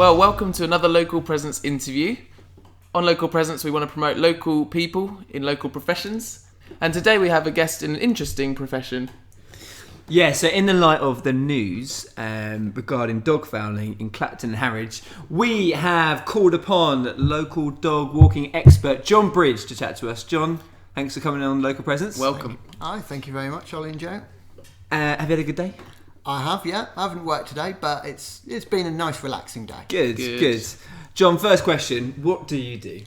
Well, welcome to another Local Presence interview. On Local Presence, we want to promote local people in local professions. And today we have a guest in an interesting profession. Yeah, so in the light of the news regarding dog fouling in Clapton and Harwich, we have called upon local dog walking expert Jon Bridge to chat to us. Jon, thanks for coming on Local Presence. Welcome. Hi, thank you very much, Ollie and Joe. Have you had a good day? I have, yeah. I haven't worked today, but it's been a nice, relaxing day. Good. Jon, first question, what do you do?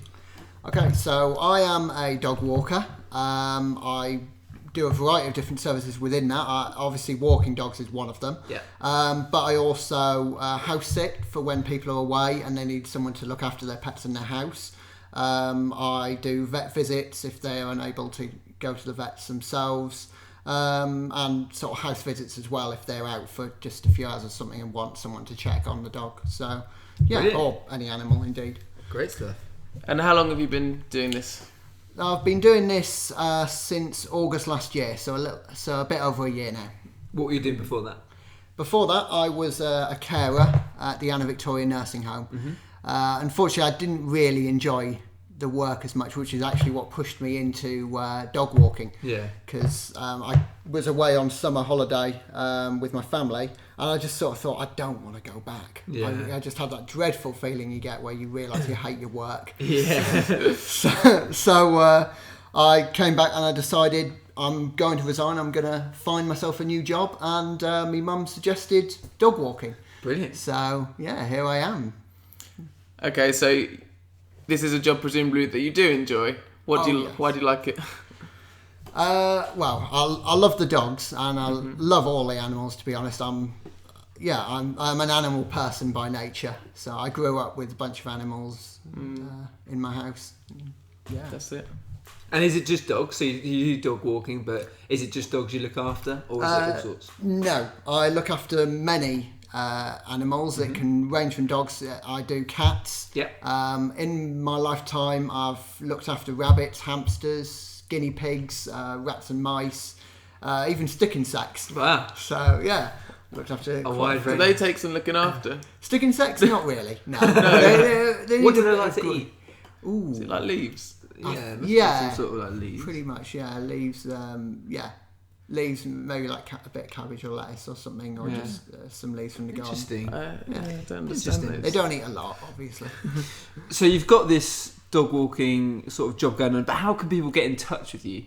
Okay, so I am a dog walker. I do a variety of different services within that. Obviously, walking dogs is one of them. Yeah. But I also house sit for when people are away and they need someone to look after their pets in their house. I do vet visits if they are unable to go to the vets themselves. And sort of house visits as well if they're out for just a few hours or something and want someone to check on the dog. So, yeah, Brilliant. or any animal indeed. Great stuff. And how long have you been doing this? I've been doing this since August last year, so a bit over a year now. What were you doing before that? Before that, I was a carer at the Anna Victoria nursing home. Mm-hmm. Unfortunately, I didn't really enjoy the work as much, which is actually what pushed me into dog walking. Yeah. Because I was away on summer holiday with my family, and I just sort of thought, I don't want to go back. Yeah. I just had that dreadful feeling you get where you realise you hate your work. Yeah. So I came back and I decided I'm going to resign. I'm going to find myself a new job, and my mum suggested dog walking. Brilliant. So yeah, here I am. Okay, so this is a job presumably that you do enjoy. Why do you like it? Well, I love the dogs and I love all the animals. To be honest, I'm an animal person by nature. So I grew up with a bunch of animals in my house. Yeah, That's it. And is it just dogs? So you do dog walking, but is it just dogs you look after, or is it all sorts? No, I look after many animals. It can range from dogs. I do cats. Yeah. In my lifetime, I've looked after rabbits, hamsters, guinea pigs, rats and mice, even stick insects. Wow. So yeah, looked after A quite wide Do range. they take some looking after? stick insects. Not really. No. They What need do a they bit like of to gr- eat? Ooh, Is it like leaves? Yeah. yeah. Some sort of like leaves. pretty much. Yeah, leaves. Leaves, maybe like a bit of cabbage or lettuce or something, or Yeah. just some leaves from the garden. Interesting. I don't understand Interesting. those. They don't eat a lot, obviously. So you've got this dog walking sort of job going on, but how can people get in touch with you?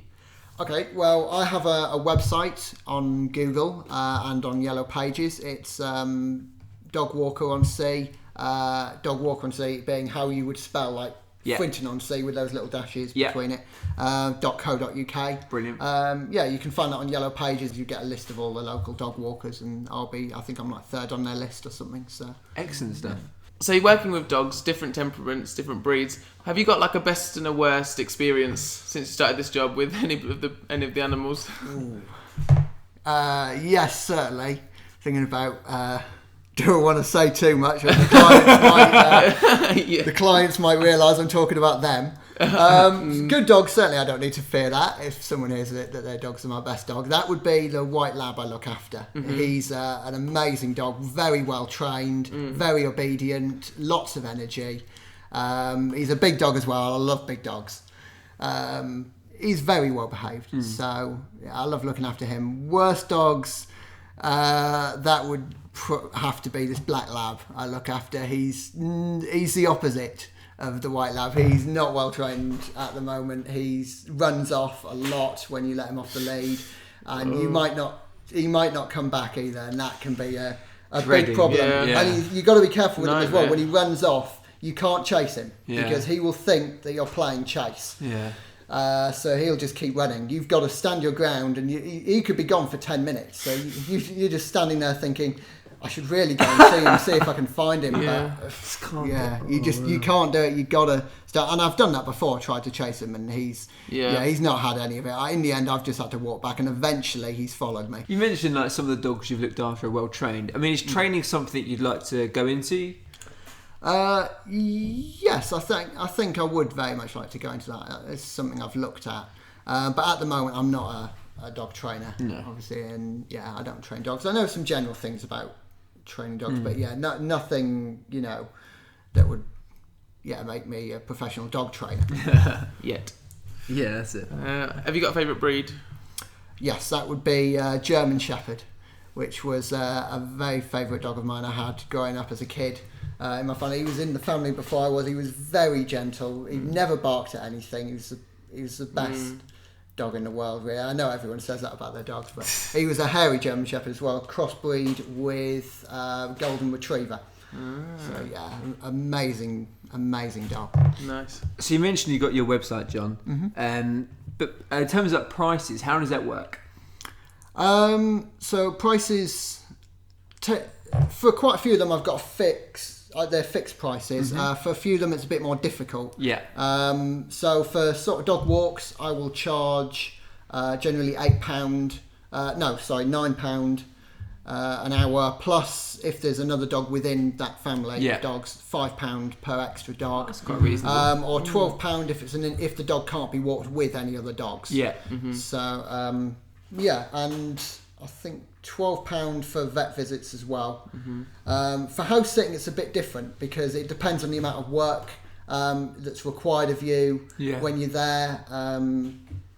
Okay, well, I have a website on Google and on Yellow Pages. It's Dog Walker on Sea. Dog Walker on Sea being how you would spell like Swinton on Sea with those little dashes between it. .co.uk. Brilliant. You can find that on Yellow Pages. You get a list of all the local dog walkers, and I think I'm like third on their list or something. So Excellent stuff. So you're working with dogs, different temperaments, different breeds. Have you got like a best and a worst experience since you started this job with any of the animals? Yes, certainly. Thinking about. Do I want to say too much? Or the clients might realise I'm talking about them. Good dogs, certainly I don't need to fear that. If someone hears that their dogs are my best dog, that would be the white lab I look after. He's an amazing dog, very well trained, very obedient, lots of energy. He's a big dog as well. I love big dogs. He's very well behaved, so I love looking after him. Worst dogs, that would have to be this black lab I look after. He's the opposite of the white lab. He's not well trained at the moment. He runs off a lot when you let him off the lead, and he might not come back either, and that can be a big problem. Yeah. And you've got to be careful with him as well. Nightmare. When he runs off, you can't chase him Yeah. because he will think that you're playing chase. Yeah. So he'll just keep running. You've got to stand your ground, and he could be gone for 10 minutes. So you're just standing there thinking, I should really go and see him, see if I can find him. Yeah. But you can't do it. You got to start. And I've done that before. Tried to chase him, and he's not had any of it. In the end, I've just had to walk back, and eventually he's followed me. You mentioned like some of the dogs you've looked after are well trained. I mean, is training something you'd like to go into? Yes, I think I would very much like to go into that. It's something I've looked at, but at the moment I'm not a dog trainer, obviously, and I don't train dogs. I know some general things about training dogs, but yeah, nothing that would make me a professional dog trainer. Yet. Yeah, that's it. Have you got a favourite breed? Yes, that would be German Shepherd, which was a very favourite dog of mine I had growing up as a kid. In my family, he was in the family before I was. He was very gentle. He never barked at anything. He was the best dog in the world, really. I know everyone says that about their dogs, but he was a hairy German Shepherd as well, crossbreed with Golden Retriever. So yeah, amazing dog. Nice. So you mentioned you got your website, John. But in terms of prices, how does that work? So prices, for quite a few of them, I've got they're fixed prices. For a few of them, it's a bit more difficult. Yeah. So for sort of dog walks, I will charge generally £9 an hour. Plus, if there's another dog within that family of dogs, £5 per extra dog. That's quite reasonable. Or £12 if the dog can't be walked with any other dogs. Yeah. So and I think £12 for vet visits as well. For house sitting, it's a bit different because it depends on the amount of work that's required of you when you're there.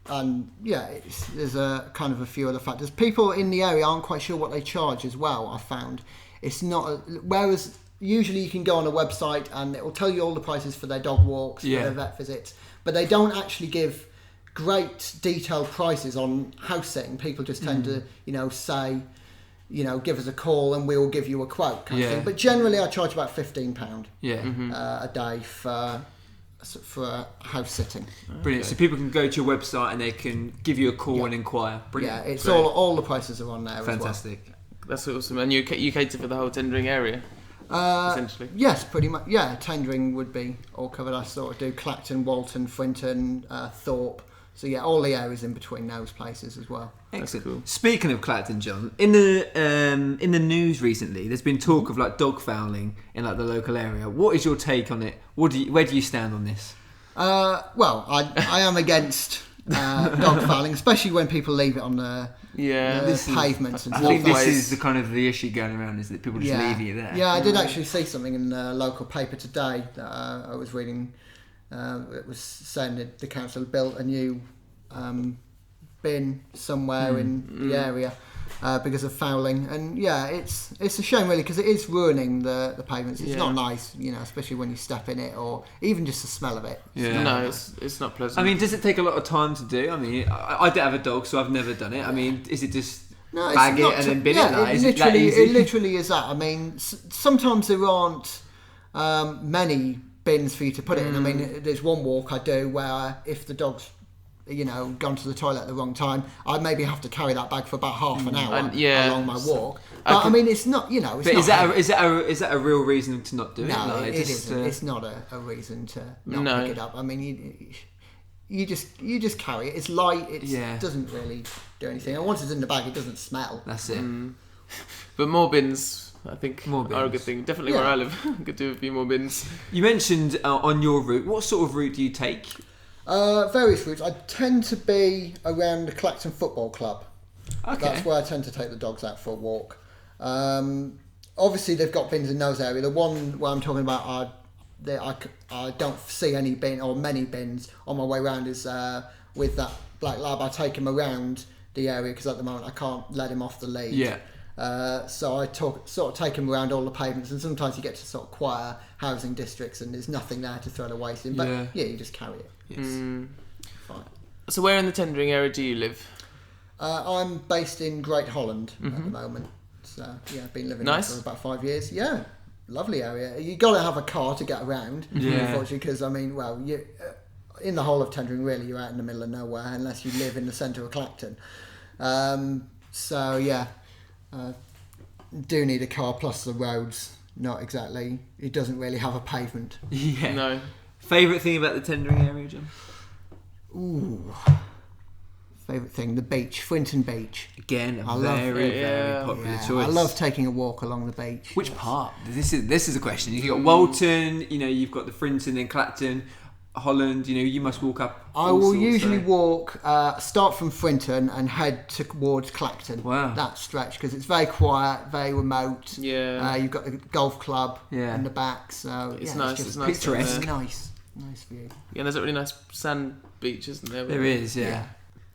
There's a kind of a few other factors. People in the area aren't quite sure what they charge as well. I found it's not whereas usually you can go on a website and it will tell you all the prices for their dog walks, for their vet visits, but they don't actually give great detailed prices on house sitting. People just tend to say give us a call and we'll give you a quote kind of thing. But generally I charge about £15 a day for house sitting. Brilliant. So people can go to your website and they can give you a call and inquire. Brilliant. Yeah, it's all the prices are on there. Fantastic. As well. That's awesome. And you cater for the whole tendering area, essentially. Yes, pretty much. Yeah, tendering would be all covered. I sort of do Clacton, Walton, Frinton, Thorpe. So yeah, all the areas in between those places as well. Excellent. Cool. Speaking of Clacton, John, in the news recently, there's been talk of like dog fouling in like the local area. What is your take on it? Where do you stand on this? Well, I am against dog fouling, especially when people leave it on the pavements and I stuff. think this is the kind of the issue going around, is that people just leaving it there. Yeah, I did actually see something in the local paper today that I was reading. It was saying that the council built a new bin somewhere in the area because of fouling, and it's a shame really, because it is ruining the pavements. It's not nice, especially when you step in it or even just the smell of it. No, it's not pleasant. I mean, does it take a lot of time to do? I mean, I don't have a dog, so I've never done it. I mean, is it just bag it and then bin it? It literally is that. I mean, sometimes there aren't many bins for you to put it in. I mean, there's one walk I do where if the dog's gone to the toilet at the wrong time, I maybe have to carry that bag for about half an hour along my walk. But I mean, it's not. It's but not is that a real reason to not do it? No, it isn't. It's not a reason to not pick it up. I mean, you just carry it. It's light. It doesn't really do anything. And once it's in the bag, it doesn't smell. That's it. But more bins, I think, are a good thing. Definitely where I live, could do a few more bins. You mentioned on your route. What sort of route do you take? Various routes. I tend to be around the Clacton Football Club. Okay. That's where I tend to take the dogs out for a walk. Obviously, they've got bins in those areas. The one where I'm talking about, I don't see any bin or many bins on my way around is with that black lab. I take him around the area because at the moment I can't let him off the lead. Yeah. So I sort of take him around all the pavements, and sometimes you get to sort of quieter housing districts and there's nothing there to throw the waste in. But you just carry it. Yes. Fine. So where in the tendering area do you live? I'm based in Great Holland at the moment. So I've been living there for about 5 years. Yeah, lovely area. You got to have a car to get around, unfortunately, because I mean, you in the whole of tendering, really, you're out in the middle of nowhere unless you live in the centre of Clacton. Do need a car, plus the roads. Not exactly. It doesn't really have a pavement. Yeah. No. Favourite thing about the tendering area, John? Ooh. Favourite thing, the beach, Frinton Beach. Again, very popular choice. I love taking a walk along the beach. Which part? This is a question. You've got Walton, you've got the Frinton and Clacton. Holland, you must walk up. I will usually walk, start from Frinton and head towards Clacton. Wow. That stretch, because it's very quiet, very remote. Yeah. You've got the golf club Yeah. in the back, so It's yeah, nice. It's nice. picturesque. Nice view. Yeah, there's a really nice sand beach, isn't there? There is, yeah.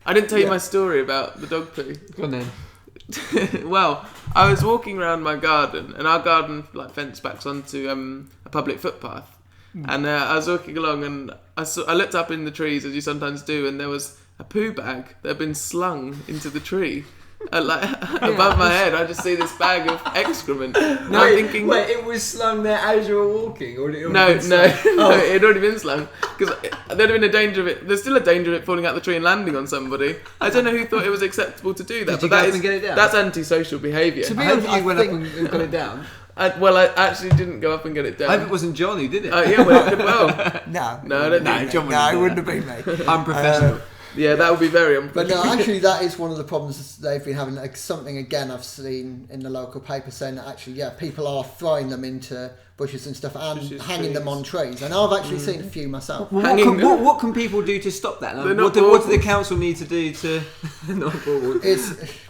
I didn't tell you Yeah. my story about the dog poo. Go on then. Well, I was walking around my garden, and our garden fence backs onto a public footpath. And I was walking along, and I looked up in the trees, as you sometimes do, and there was a poo bag that had been slung into the tree. Above my head, I just see this bag of excrement. No, I'm thinking, wait, it was slung there as you were walking, or did it no, it had already been slung, because there'd have been a danger of it. There's still a danger of it falling out the tree and landing on somebody. I don't know who thought it was acceptable to do that. Did you but go up and get it down? That's antisocial behaviour. To be I hope honest, you went up and got it down. I actually didn't go up and get it down. I hope it wasn't John who did it. Yeah, well, it could well. No, I don't think. John no, it wouldn't have been me. Unprofessional. Yeah, that would be very But unprofessional. no, actually, that is one of the problems they've been having. Something again I've seen in the local paper saying that actually, people are throwing them into bushes and stuff and Bushes, hanging them trees. on trees. And I've actually seen a few myself. Well, what can people do to stop that? They're not What do the baubles. council need to do to not baubles?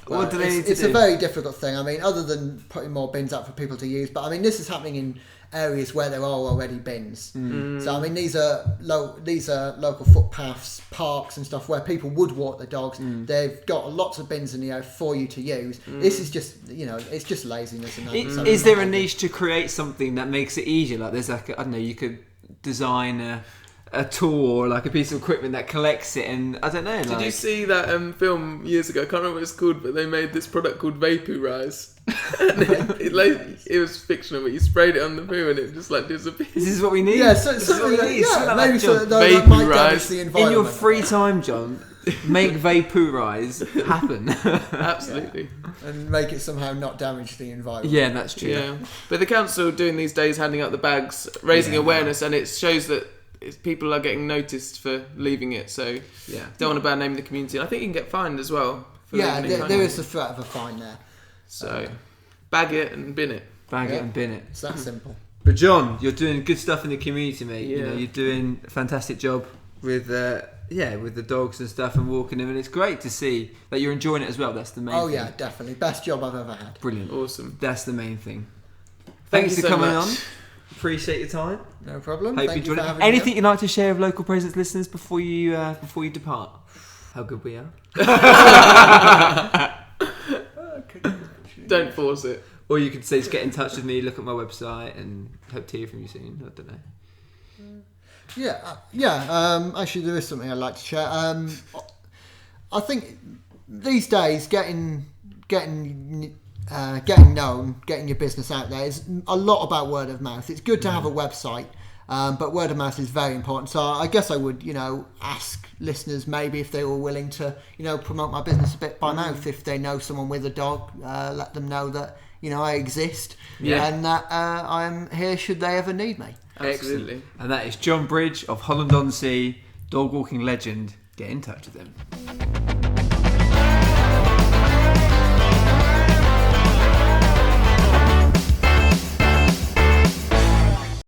What do they need to it's do? a very difficult thing. I mean, other than putting more bins up for people to use, but I mean, this is happening in areas where there are already bins. So I mean, these are local footpaths, parks, and stuff where people would walk their dogs. They've got lots of bins in the area for you to use. This is just it's just laziness. And that. Is there a niche to create something that makes it easier? Like there's I don't know, you could design a tool or a piece of equipment that collects it, and I don't know. Did you see that film years ago? I can't remember what it's called, but they made this product called Vaporize. And it was fictional, but you sprayed it on the poo and it just disappeared. This is what we need. Yeah, This is what we need. Something like maybe that, John. that might Vaporize. damage the environment. In your free time, John, make Vaporize happen. Absolutely. and make it somehow not damage the environment. Yeah, that's true. Yeah. But the council doing these days, handing out the bags, raising awareness, and it shows that people are getting noticed for leaving it. So don't want a bad name in the community. And I think you can get fined as well. For leaving it. There is the threat of a fine there. So bag it and bin it. Bag it and bin it. It's that simple. But John, you're doing good stuff in the community, mate. Yeah. You're doing a fantastic job with with the dogs and stuff and walking them, and it's great to see that you're enjoying it as well. That's the main thing. Oh yeah, definitely. Best job I've ever had. Brilliant. Awesome. That's the main thing. Thank Thanks you for so coming much. on. Appreciate your time. No problem. Hope Thank you you for enjoyed it. having me. Anything you'd like to share with local presence listeners before you depart? How good we are. Don't force it. Or you could say, just get in touch with me, look at my website, and hope to hear from you soon. I don't know. Actually, there is something I'd like to share. I think these days, getting known, getting your business out there is a lot about word of mouth. It's good to have a website, but word of mouth is very important. So I guess I would, ask listeners maybe if they were willing to, promote my business a bit by mouth. If they know someone with a dog, let them know that, I exist and that I'm here should they ever need me. Absolutely. Excellent. And that is Jon Bridge of Holland-on-Sea, dog walking legend. Get in touch with him.